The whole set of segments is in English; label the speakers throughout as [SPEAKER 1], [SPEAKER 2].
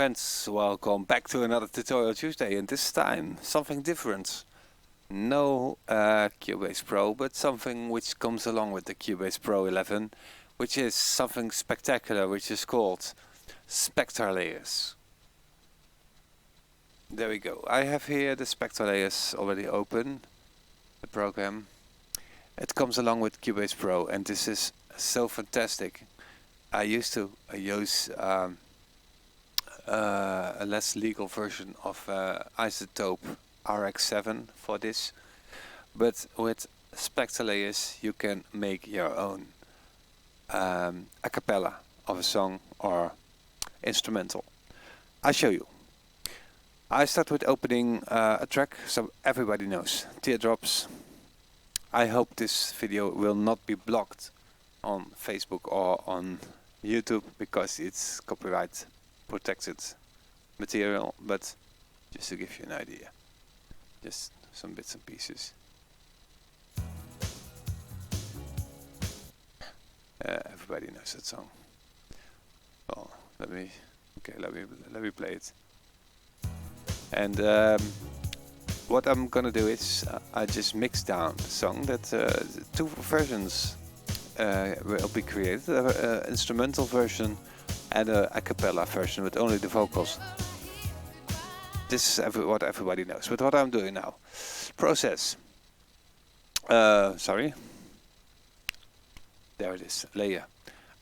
[SPEAKER 1] friends, welcome back to another Tutorial Tuesday, and this time something different. No Cubase Pro, but something which comes along with the Cubase Pro 11, which is something spectacular, which is called Spectralayers. There we go. I have here the Spectralayers already open, the program. It comes along with Cubase Pro, and this is so fantastic. I used to use a less legal version of Isotope RX7 for this, but with Spectralayers you can make your own a cappella of a song or instrumental. I'll show you. I start with opening a track so everybody knows, Teardrops. I hope this video will not be blocked on Facebook or on YouTube because it's copyright protected material, but just to give you an idea, just some bits and pieces. Everybody knows that song. Well, let me play it. And what I'm gonna do is I just mix down the song. That two versions will be created: instrumental version and a cappella version with only the vocals. This is what everybody knows. But what I'm doing now, process. Sorry. There it is. Layer.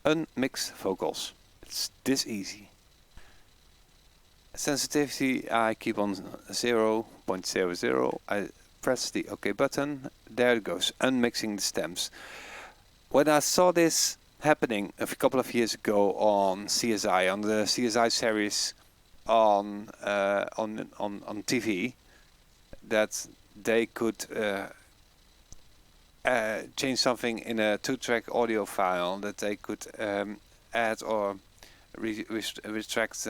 [SPEAKER 1] Unmix vocals. It's this easy. Sensitivity I keep on 0.00. I press the OK button. There it goes. Unmixing the stems. When I saw this happening a couple of years ago on CSI, on the CSI series on TV, that they could change something in a 2-track audio file, that they could add or retract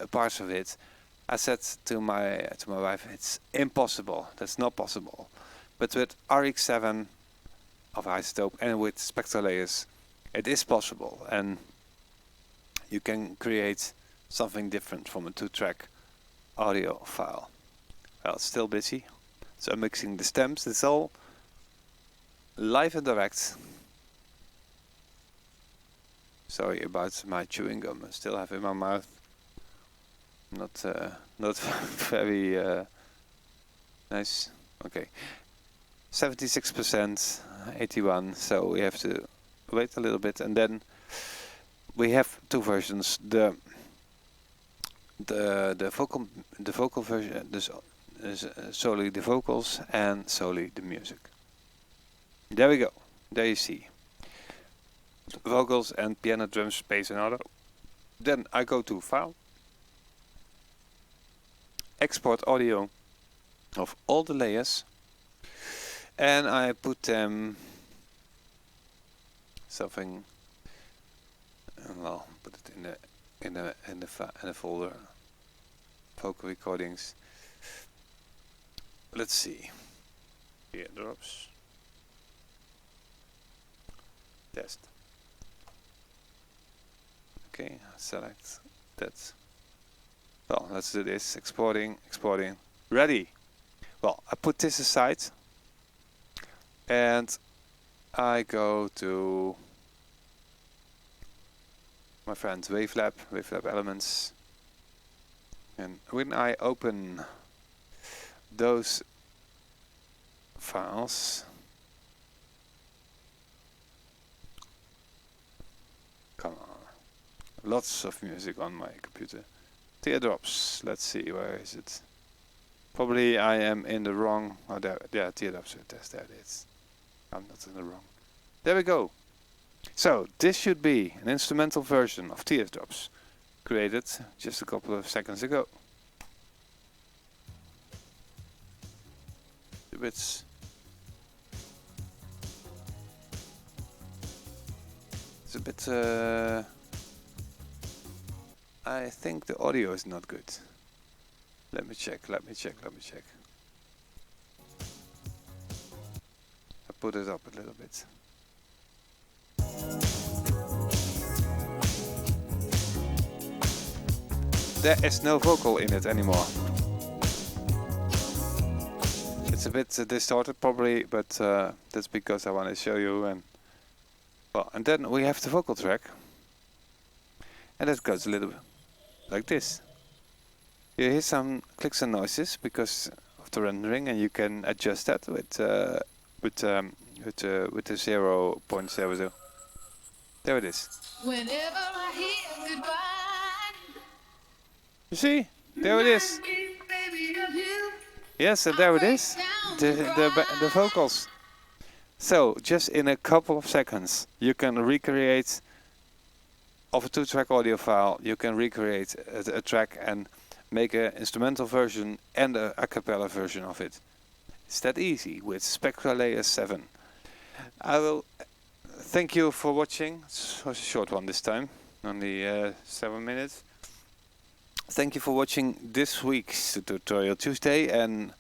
[SPEAKER 1] parts of it. I said to my wife, it's impossible. That's not possible. But with RX7 of Isotope and with Spectralayers, it is possible, and you can create something different from a 2-track audio file. Well, it's still busy, so I'm mixing the stems. It's all live and direct. Sorry about my chewing gum. I still have in my mouth. Not very nice. Okay, 76%, 81. So we have to wait a little bit, and then we have two versions: the vocal version, this is solely the vocals, and solely the music. There we go. There you see vocals and piano, drums, bass, and other. Then I go to File, Export Audio of all the layers, and I put them something. Well, put it in the folder. Vocal recordings. Let's see. Teardrops. Test. Okay, select that. Well, let's do this. Exporting. Ready. Well, I put this aside and I go to my friend Wavelab Elements, and when I open those files, come on, lots of music on my computer. Teardrops, let's see, where is it? Probably I am in the wrong, oh there, yeah, Teardrops, test, there it is. I'm not in the wrong. There we go. So this should be an instrumental version of Teardrops, created just a couple of seconds ago. It's a bit I think the audio is not good. Let me check. I put it up a little bit. there is no vocal in it anymore. It's a bit distorted probably, but that's because I want to show you. And well, and then we have the vocal track, and it goes a little bit like this. You hear some clicks and noises because of the rendering, and you can adjust that with the 0.00. There it is.
[SPEAKER 2] Whenever I hear goodbye,
[SPEAKER 1] You see? There it is. Yes, and there it is. The vocals. So, just in a couple of seconds, you can recreate of a 2-track audio file. You can recreate a track and make an instrumental version and a cappella version of it. It's that easy with Spectralayers7. I will thank you for watching. It was a short one this time, only 7 minutes. Thank you for watching this week's Tutorial Tuesday, and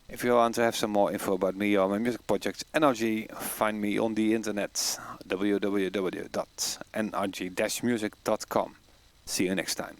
[SPEAKER 1] if you want to have some more info about me or my music project NRG, find me on the internet, www.nrg-music.com. See you next time.